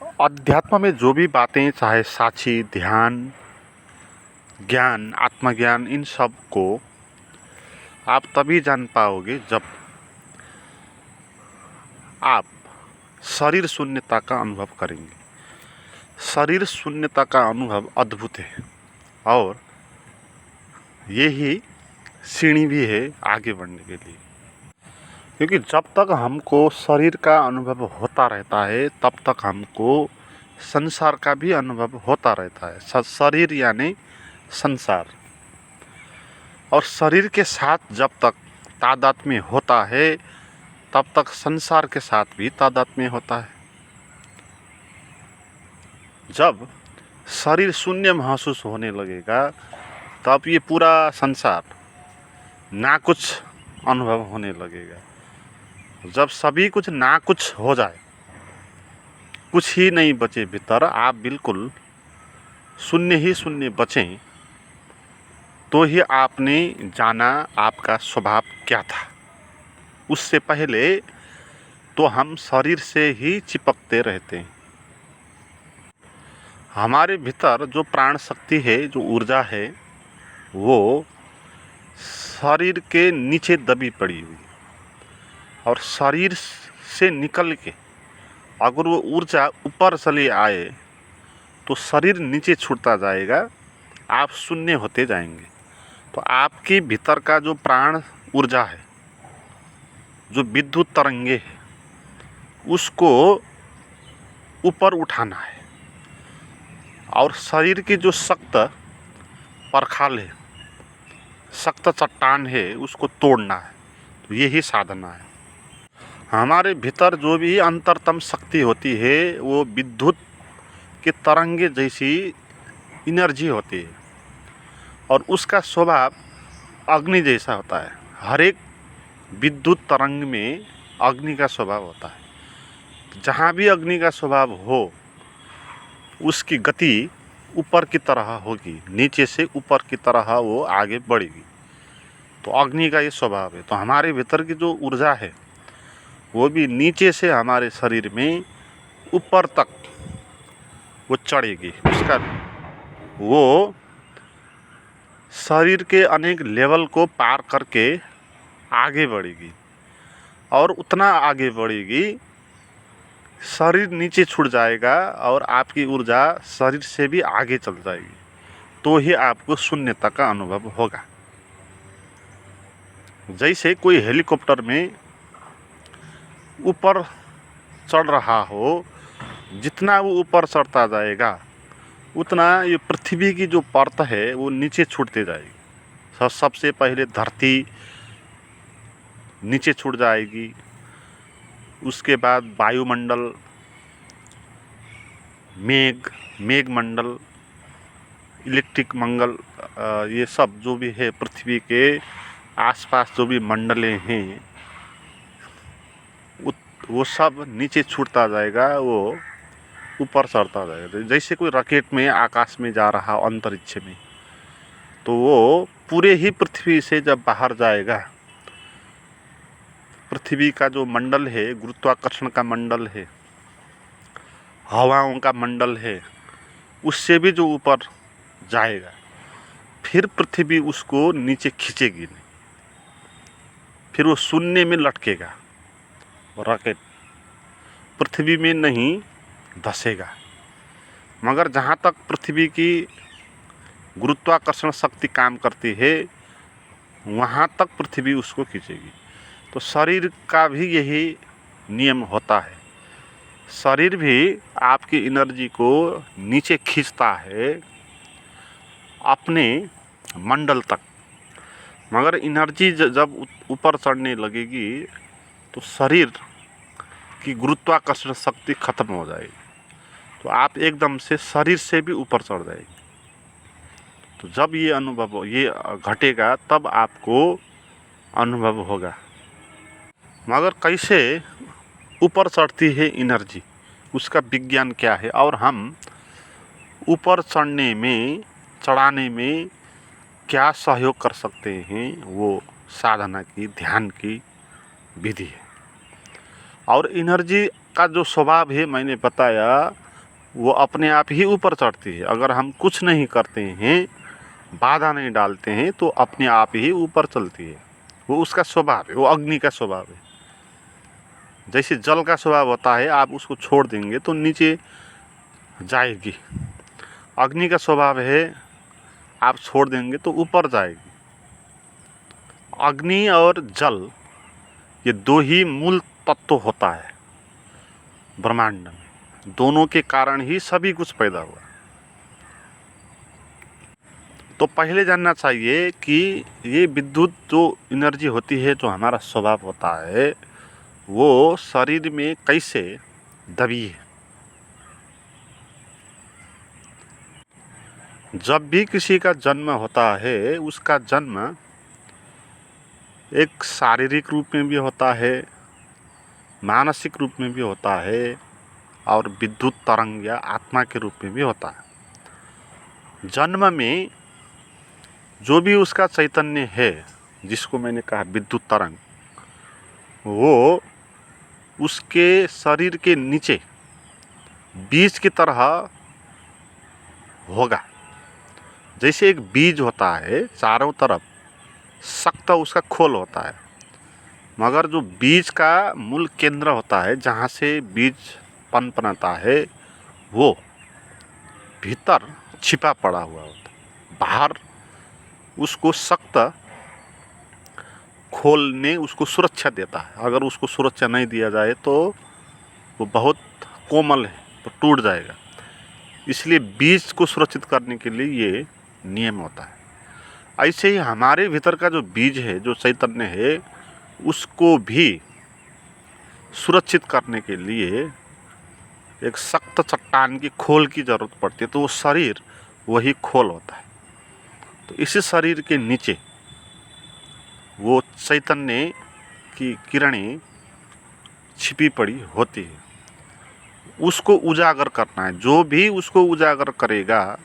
अध्यात्म में जो भी बातें, चाहे साक्षी, ध्यान, ज्ञान, आत्मज्ञान, इन सब को आप तभी जान पाओगे जब आप शरीर शून्यता का अनुभव करेंगे। शरीर शून्यता का अनुभव अद्भुत है और यही सीढ़ी भी है आगे बढ़ने के लिए। क्योंकि जब तक हमको शरीर का अनुभव होता रहता है तब तक हमको संसार का भी अनुभव होता रहता है। शरीर यानी संसार, और शरीर के साथ जब तक तादात्म्य होता है तब तक संसार के साथ भी तादात्म्य होता है। जब शरीर शून्य महसूस होने लगेगा तब ये पूरा संसार ना कुछ अनुभव होने लगेगा। जब सभी कुछ ना कुछ हो जाए, कुछ ही नहीं बचे भीतर, आप बिल्कुल शून्य ही शून्य बचें, तो ही आपने जाना आपका स्वभाव क्या था। उससे पहले तो हम शरीर से ही चिपकते रहते हैं। हमारे भीतर जो प्राण शक्ति है, जो ऊर्जा है, वो शरीर के नीचे दबी पड़ी हुई, और शरीर से निकल के अगर वो ऊर्जा ऊपर चली आए तो शरीर नीचे छूटता जाएगा, आप शून्य होते जाएंगे। तो आपके भीतर का जो प्राण ऊर्जा है, जो विद्युत तरंगे है, उसको ऊपर उठाना है, और शरीर की जो सख्त परखाल है, सख्त चट्टान है, उसको तोड़ना है। तो यही साधना है। हमारे भीतर जो भी अंतरतम शक्ति होती है वो विद्युत के तरंगे जैसी एनर्जी होती है, और उसका स्वभाव अग्नि जैसा होता है। हर एक विद्युत तरंग में अग्नि का स्वभाव होता है। जहाँ भी अग्नि का स्वभाव हो उसकी गति ऊपर की तरह होगी, नीचे से ऊपर की तरह वो आगे बढ़ेगी। तो अग्नि का ये स्वभाव है। तो हमारे भीतर की जो ऊर्जा है वो भी नीचे से हमारे शरीर में ऊपर तक वो चढ़ेगी। उसका वो शरीर के अनेक लेवल को पार करके आगे बढ़ेगी, और उतना आगे बढ़ेगी शरीर नीचे छूट जाएगा और आपकी ऊर्जा शरीर से भी आगे चल जाएगी। तो ही आपको शून्यता का अनुभव होगा। जैसे कोई हेलीकॉप्टर में ऊपर चढ़ रहा हो, जितना वो ऊपर चढ़ता जाएगा उतना ये पृथ्वी की जो परत है वो नीचे छूटते जाएगी। सबसे पहले धरती नीचे छूट जाएगी, उसके बाद वायुमंडल, मेघमंडल, इलेक्ट्रिक मंगल, ये सब जो भी है पृथ्वी के आसपास जो भी मंडलें हैं वो सब नीचे छूटता जाएगा, वो ऊपर चढ़ता जाएगा। जैसे कोई रॉकेट में आकाश में जा रहा अंतरिक्ष में, तो वो पूरे ही पृथ्वी से जब बाहर जाएगा, पृथ्वी का जो मंडल है, गुरुत्वाकर्षण का मंडल है, हवाओं का मंडल है, उससे भी जो ऊपर जाएगा, फिर पृथ्वी उसको नीचे खींचेगी नहीं, फिर वो शून्य में लटकेगा। रॉकेट पृथ्वी में नहीं धंसेगा, मगर जहाँ तक पृथ्वी की गुरुत्वाकर्षण शक्ति काम करती है वहाँ तक पृथ्वी उसको खींचेगी। तो शरीर का भी यही नियम होता है। शरीर भी आपकी एनर्जी को नीचे खींचता है अपने मंडल तक, मगर एनर्जी जब ऊपर चढ़ने लगेगी तो शरीर की गुरुत्वाकर्षण शक्ति खत्म हो जाएगी, तो आप एकदम से शरीर से भी ऊपर चढ़ जाएगी। तो जब ये अनुभव ये घटेगा तब आपको अनुभव होगा। मगर कैसे ऊपर चढ़ती है एनर्जी, उसका विज्ञान क्या है, और हम ऊपर चढ़ाने में क्या सहयोग कर सकते हैं, वो साधना की, ध्यान की विधि है। और एनर्जी का जो स्वभाव है मैंने बताया, वो अपने आप ही ऊपर चढ़ती है। अगर हम कुछ नहीं करते हैं, बाधा नहीं डालते हैं, तो अपने आप ही ऊपर चलती है। वो उसका स्वभाव है, वो अग्नि का स्वभाव है। जैसे जल का स्वभाव होता है, आप उसको छोड़ देंगे तो नीचे जाएगी। अग्नि का स्वभाव है, आप छोड़ देंगे तो ऊपर जाएगी। अग्नि और जल ये दो ही मूल तत्व होता है ब्रह्मांड में। दोनों के कारण ही सभी कुछ पैदा हुआ। तो पहले जानना चाहिए कि ये विद्युत जो एनर्जी होती है, जो हमारा स्वभाव होता है, वो शरीर में कैसे दबी है। जब भी किसी का जन्म होता है, उसका जन्म एक शारीरिक रूप में भी होता है, मानसिक रूप में भी होता है, और विद्युत तरंग या आत्मा के रूप में भी होता है। जन्म में जो भी उसका चैतन्य है, जिसको मैंने कहा विद्युत तरंग, वो उसके शरीर के नीचे बीज की तरह होगा। जैसे एक बीज होता है, चारों तरफ सख्त उसका खोल होता है, मगर जो बीज का मूल केंद्र होता है, जहाँ से बीज पनपनाता है, वो भीतर छिपा पड़ा हुआ होता है। बाहर उसको सख्त खोल ने उसको सुरक्षा देता है। अगर उसको सुरक्षा नहीं दिया जाए तो वो बहुत कोमल है, तो टूट जाएगा। इसलिए बीज को सुरक्षित करने के लिए ये नियम होता है। ऐसे ही हमारे भीतर का जो बीज है, जो चैतन्य है, उसको भी सुरक्षित करने के लिए एक सख्त चट्टान की खोल की ज़रूरत पड़ती है। तो वो शरीर वही खोल होता है। तो इसी शरीर के नीचे वो चैतन्य की किरणें छिपी पड़ी होती है। उसको उजागर करना है। जो भी उसको उजागर करेगा,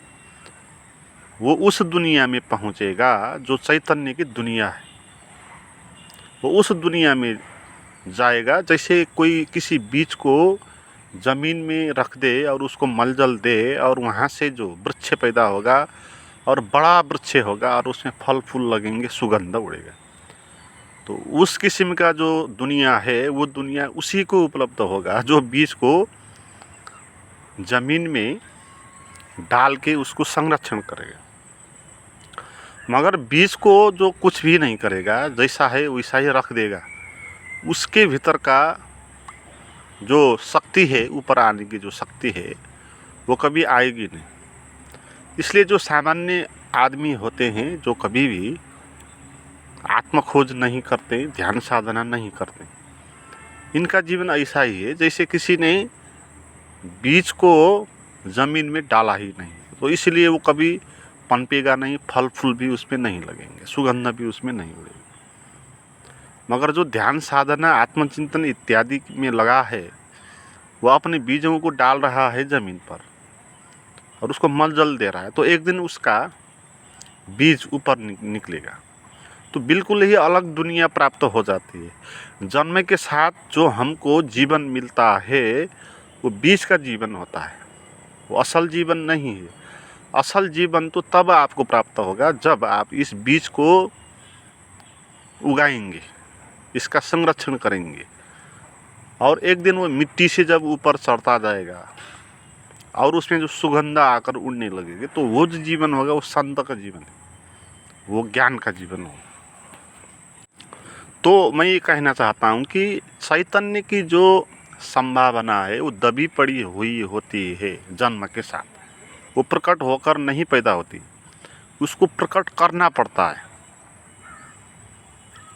वो उस दुनिया में पहुँचेगा जो चैतन्य की दुनिया है। वो उस दुनिया में जाएगा। जैसे कोई किसी बीज को ज़मीन में रख दे और उसको मलजल दे, और वहाँ से जो वृक्ष पैदा होगा और बड़ा वृक्ष होगा, और उसमें फल फूल लगेंगे, सुगंध उड़ेगा। तो उस किस्म का जो दुनिया है, वो दुनिया उसी को उपलब्ध होगा जो बीज को ज़मीन में डाल के उसको संरक्षण करेगा। मगर बीज को जो कुछ भी नहीं करेगा, जैसा है वैसा ही रख देगा, उसके भीतर का जो शक्ति है, ऊपर आने की जो शक्ति है, वो कभी आएगी नहीं। इसलिए जो सामान्य आदमी होते हैं, जो कभी भी आत्मखोज नहीं करते, ध्यान साधना नहीं करते, इनका जीवन ऐसा ही है जैसे किसी ने बीज को ज़मीन में डाला ही नहीं। तो इसलिए वो कभी पनपेगा नहीं, फल फूल भी उसमें नहीं लगेंगे, सुगंध भी उसमें नहीं उड़ेगी। मगर जो ध्यान साधना, आत्मचिंतन इत्यादि में लगा है, वो अपने बीजों को डाल रहा है ज़मीन पर और उसको मल जल दे रहा है, तो एक दिन उसका बीज ऊपर निकलेगा। तो बिल्कुल ही अलग दुनिया प्राप्त हो जाती है। जन्म के साथ जो हमको जीवन मिलता है, वो बीज का जीवन होता है, वो असल जीवन नहीं है। असल जीवन तो तब आपको प्राप्त होगा जब आप इस बीज को उगाएंगे, इसका संरक्षण करेंगे, और एक दिन वो मिट्टी से जब ऊपर चढ़ता जाएगा और उसमें जो सुगंध आकर उड़ने लगेगी, तो वो जो जीवन होगा वो संत का जीवन है, वो ज्ञान का जीवन होगा। तो मैं ये कहना चाहता हूँ कि चैतन्य की जो संभावना है, वो दबी पड़ी हुई होती है जन्म के साथ। वो प्रकट होकर नहीं पैदा होती, उसको प्रकट करना पड़ता है।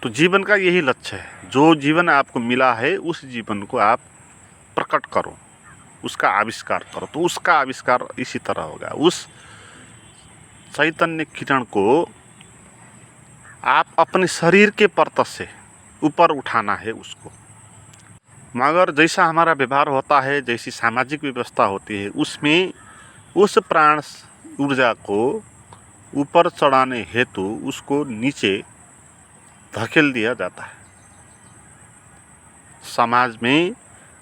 तो जीवन का यही लक्ष्य है। जो जीवन आपको मिला है, उस जीवन को आप प्रकट करो, उसका आविष्कार करो। तो उसका आविष्कार इसी तरह होगा। उस चैतन्य किरण को आप अपने शरीर के परत से ऊपर उठाना है उसको। मगर जैसा हमारा व्यवहार होता है, जैसी सामाजिक व्यवस्था होती है, उसमें उस प्राण ऊर्जा को ऊपर चढ़ाने हेतु उसको नीचे धकेल दिया जाता है। समाज में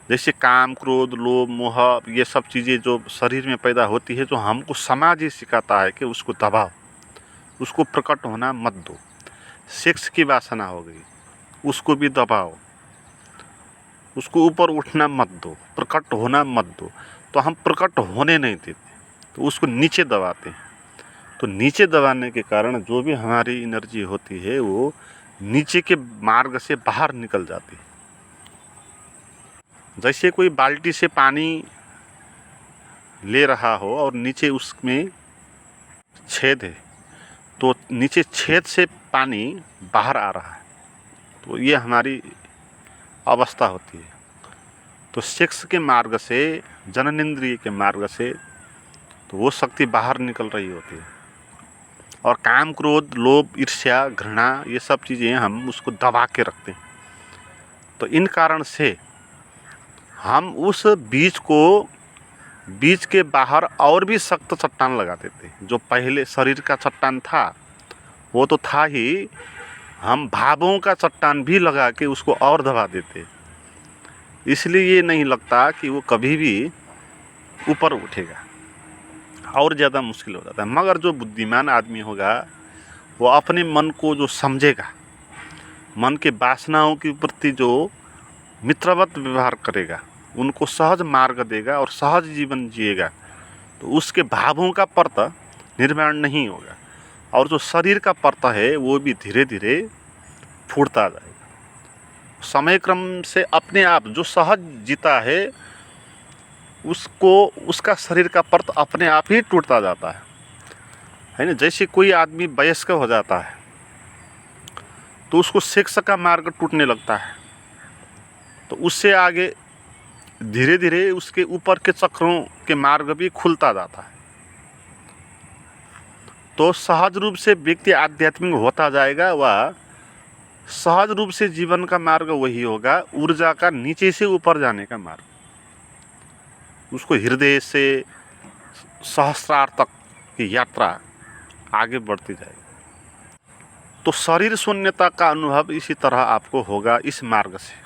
जैसे काम, क्रोध, लोभ, मोह, ये सब चीज़ें जो शरीर में पैदा होती है, जो हमको समाज ही सिखाता है कि उसको दबाओ, उसको प्रकट होना मत दो। सेक्स की वासना हो गई, उसको भी दबाओ, उसको ऊपर उठना मत दो, प्रकट होना मत दो। तो हम प्रकट होने नहीं देते, तो उसको नीचे दबाते हैं। तो नीचे दबाने के कारण जो भी हमारी एनर्जी होती है वो नीचे के मार्ग से बाहर निकल जाती है। जैसे कोई बाल्टी से पानी ले रहा हो और नीचे उसमें छेद है, तो नीचे छेद से पानी बाहर आ रहा है, तो ये हमारी अवस्था होती है। तो सेक्स के मार्ग से, जननेंद्रिय के मार्ग से, तो वो शक्ति बाहर निकल रही होती है। और काम, क्रोध, लोभ, ईर्ष्या, घृणा, ये सब चीज़ें हम उसको दबा के रखते हैं। तो इन कारण से हम उस बीज के बाहर और भी सख्त चट्टान लगा देते हैं। जो पहले शरीर का चट्टान था वो तो था ही, हम भावों का चट्टान भी लगा के उसको और दबा देते। इसलिए ये नहीं लगता कि वो कभी भी ऊपर उठेगा, और ज़्यादा मुश्किल हो जाता है। मगर जो बुद्धिमान आदमी होगा वो अपने मन को जो समझेगा, मन के वासनाओं के प्रति जो मित्रवत व्यवहार करेगा, उनको सहज मार्ग देगा और सहज जीवन जिएगा, तो उसके भावों का परत निर्माण नहीं होगा। और जो शरीर का परत है वो भी धीरे धीरे फूटता जाएगा। समय क्रम से अपने आप जो सहज जीता है उसको, उसका शरीर का परत अपने आप ही टूटता जाता है ना। जैसे कोई आदमी वयस्क हो जाता है तो उसको सेक्स का मार्ग टूटने लगता है, तो उससे आगे धीरे धीरे उसके ऊपर के चक्रों के मार्ग भी खुलता जाता है। तो सहज रूप से व्यक्ति आध्यात्मिक होता जाएगा, वह सहज रूप से जीवन का मार्ग वही होगा, ऊर्जा का नीचे से ऊपर जाने का मार्ग। उसको हृदय से सहस्रार तक की यात्रा आगे बढ़ती जाएगी। तो शरीर शून्यता का अनुभव इसी तरह आपको होगा इस मार्ग से।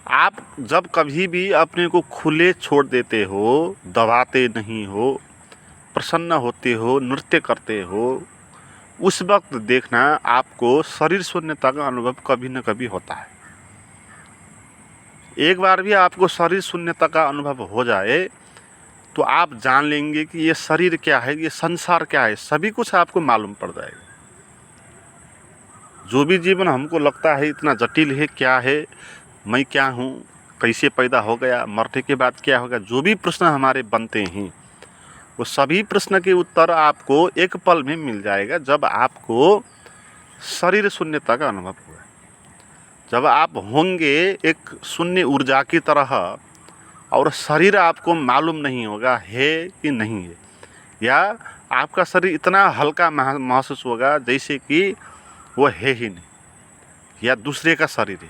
आप जब कभी भी अपने को खुले छोड़ देते हो, दबाते नहीं हो, प्रसन्न होते हो, नृत्य करते हो, उस वक्त देखना आपको शरीर शून्यता का अनुभव कभी न कभी होता है। एक बार भी आपको शरीर शून्यता का अनुभव हो जाए तो आप जान लेंगे कि ये शरीर क्या है, ये संसार क्या है, सभी कुछ आपको मालूम पड़ जाएगा। जो भी जीवन हमको लगता है इतना जटिल है, क्या है, मैं क्या हूँ, कैसे पैदा हो गया, मरने के बाद क्या होगा, जो भी प्रश्न हमारे बनते हैं वो सभी प्रश्न के उत्तर आपको एक पल में मिल जाएगा जब आपको शरीर शून्यता का अनुभव होगा। जब आप होंगे एक शून्य ऊर्जा की तरह और शरीर आपको मालूम नहीं होगा है कि नहीं है, या आपका शरीर इतना हल्का महसूस होगा जैसे कि वो है ही नहीं, या दूसरे का शरीर है,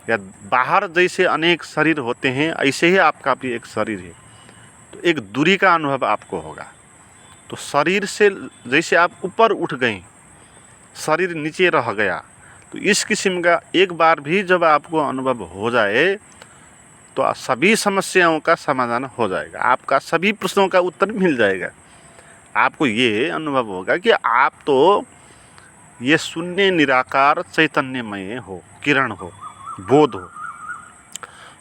या बाहर जैसे अनेक शरीर होते हैं ऐसे ही आपका भी एक शरीर है। तो एक दूरी का अनुभव आपको होगा। तो शरीर से जैसे आप ऊपर उठ गए, शरीर नीचे रह गया, तो इस किस्म का एक बार भी जब आपको अनुभव हो जाए तो सभी समस्याओं का समाधान हो जाएगा, आपका सभी प्रश्नों का उत्तर मिल जाएगा। आपको ये अनुभव होगा कि आप तो ये शून्य निराकार चैतन्यमय हो, किरण हो, बोध हो,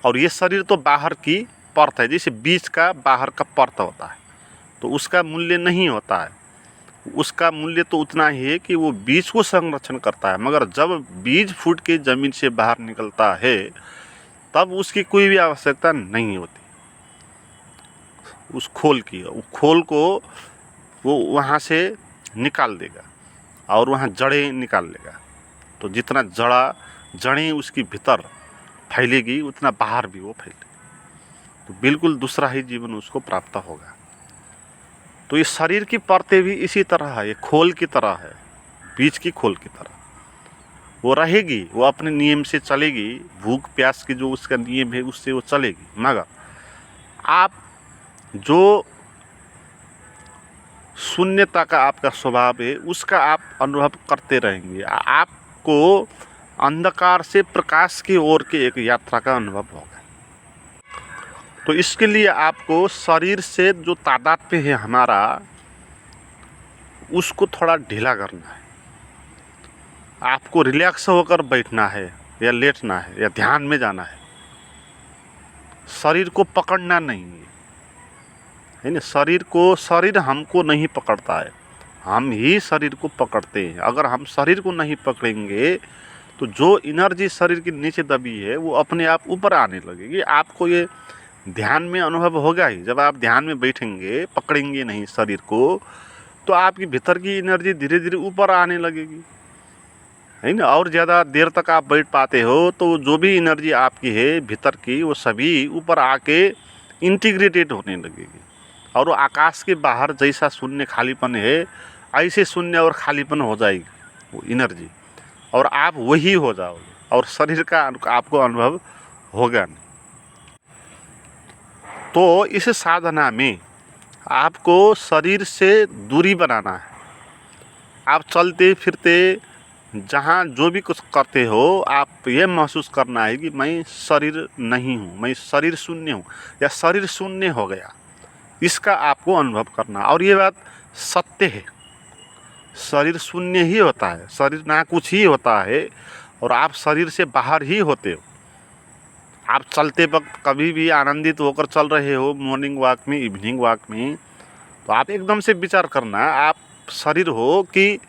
और ये शरीर तो बाहर की परत है, जैसे बीज का बाहर का परत होता है, तो उसका मूल्य नहीं होता है। उसका मूल्य तो उतना ही है कि वो बीज को संरक्षण करता है, मगर जब बीज फूट के ज़मीन से बाहर निकलता है तब उसकी कोई भी आवश्यकता नहीं होती उस खोल की। उस खोल को वो वहाँ से निकाल देगा और वहाँ जड़ें निकाल लेगा। तो जितना जड़ें उसकी भीतर फैलेगी उतना बाहर भी वो फैलेगी, तो बिल्कुल दूसरा ही जीवन उसको प्राप्त होगा। तो ये शरीर की परतें भी इसी तरह है, ये खोल की तरह है, बीज की खोल की तरह वो रहेगी, वो अपने नियम से चलेगी, भूख प्यास की जो उसका नियम है उससे वो चलेगी। मगर आप जो शून्यता का आपका स्वभाव है उसका आप अनुभव करते रहेंगे। आपको अंधकार से प्रकाश की ओर की एक यात्रा का अनुभव होगा। तो इसके लिए आपको शरीर से जो तादात्म्य है हमारा, उसको थोड़ा ढीला करना है। आपको रिलैक्स होकर बैठना है या लेटना है या ध्यान में जाना है। शरीर को पकड़ना नहीं है ना। शरीर हमको नहीं पकड़ता है, हम ही शरीर को पकड़ते हैं। अगर हम शरीर को नहीं पकड़ेंगे तो जो एनर्जी शरीर के नीचे दबी है वो अपने आप ऊपर आने लगेगी। आपको ये ध्यान में अनुभव होगा ही। जब आप ध्यान में बैठेंगे, पकड़ेंगे नहीं शरीर को, तो आपकी भीतर की एनर्जी धीरे धीरे ऊपर आने लगेगी, है ना। और ज़्यादा देर तक आप बैठ पाते हो तो जो भी एनर्जी आपकी है भीतर की, वो सभी ऊपर आके इंटीग्रेटेड होने लगेगी। और वो आकाश के बाहर जैसा शून्य खालीपन है, ऐसे शून्य और खालीपन हो जाएगी वो एनर्जी, और आप वही हो जाओगे और शरीर का आपको अनुभव होगा नहीं। तो इस साधना में आपको शरीर से दूरी बनाना है। आप चलते फिरते जहाँ जो भी कुछ करते हो, आप ये महसूस करना है कि मैं शरीर नहीं हूँ, मैं शरीर शून्य हूँ या शरीर शून्य हो गया। इसका आपको अनुभव करना। और ये बात सत्य है, शरीर शून्य ही होता है, शरीर ना कुछ ही होता है और आप शरीर से बाहर ही होते हो। आप चलते वक्त कभी भी आनंदित होकर चल रहे हो, मॉर्निंग वॉक में, इवनिंग वॉक में, तो आप एकदम से विचार करना आप शरीर हो कि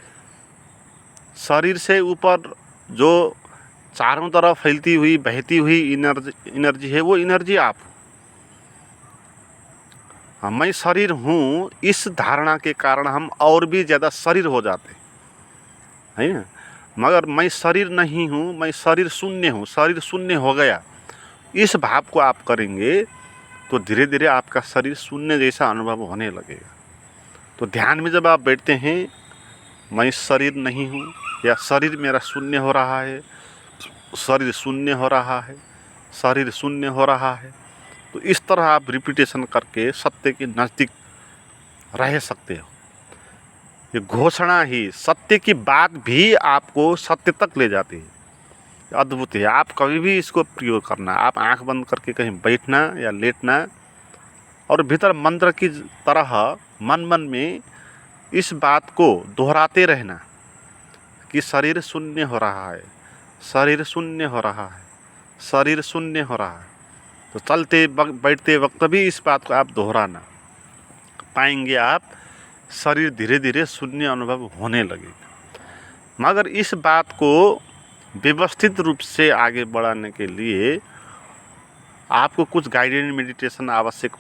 शरीर से ऊपर जो चारों तरफ फैलती हुई बहती हुई एनर्जी है, वो एनर्जी आप हो। मैं शरीर हूँ, इस धारणा के कारण हम और भी ज़्यादा शरीर हो जाते हैं ना। मगर मैं शरीर नहीं हूँ, मैं शरीर शून्य हूँ, शरीर शून्य हो गया, इस भाव को आप करेंगे तो धीरे धीरे आपका शरीर शून्य जैसा अनुभव होने लगेगा। तो ध्यान में जब आप बैठते हैं, मैं शरीर नहीं हूँ या शरीर मेरा शून्य हो रहा है, शरीर शून्य हो रहा है, शरीर शून्य हो रहा है, तो इस तरह आप रिपीटेशन करके सत्य के नज़दीक रह सकते हो। ये घोषणा ही, सत्य की बात भी आपको सत्य तक ले जाती है। अद्भुत है। आप कभी भी इसको प्रयोग करना। आप आंख बंद करके कहीं बैठना या लेटना और भीतर मंत्र की तरह मन मन में इस बात को दोहराते रहना कि शरीर शून्य हो रहा है, शरीर शून्य हो रहा है, शरीर शून्य हो रहा है। तो चलते बैठते वक्त भी इस बात को आप दोहराना, पाएंगे आप शरीर धीरे धीरे शून्य अनुभव होने लगेगा। मगर इस बात को व्यवस्थित रूप से आगे बढ़ाने के लिए आपको कुछ गाइडेड मेडिटेशन आवश्यक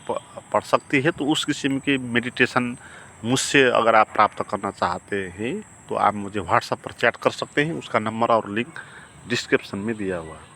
पड़ सकती है। तो उस किस्म की मेडिटेशन मुझसे अगर आप प्राप्त करना चाहते हैं तो आप मुझे व्हाट्सएप पर चैट कर सकते हैं। उसका नंबर और लिंक डिस्क्रिप्शन में दिया हुआ है।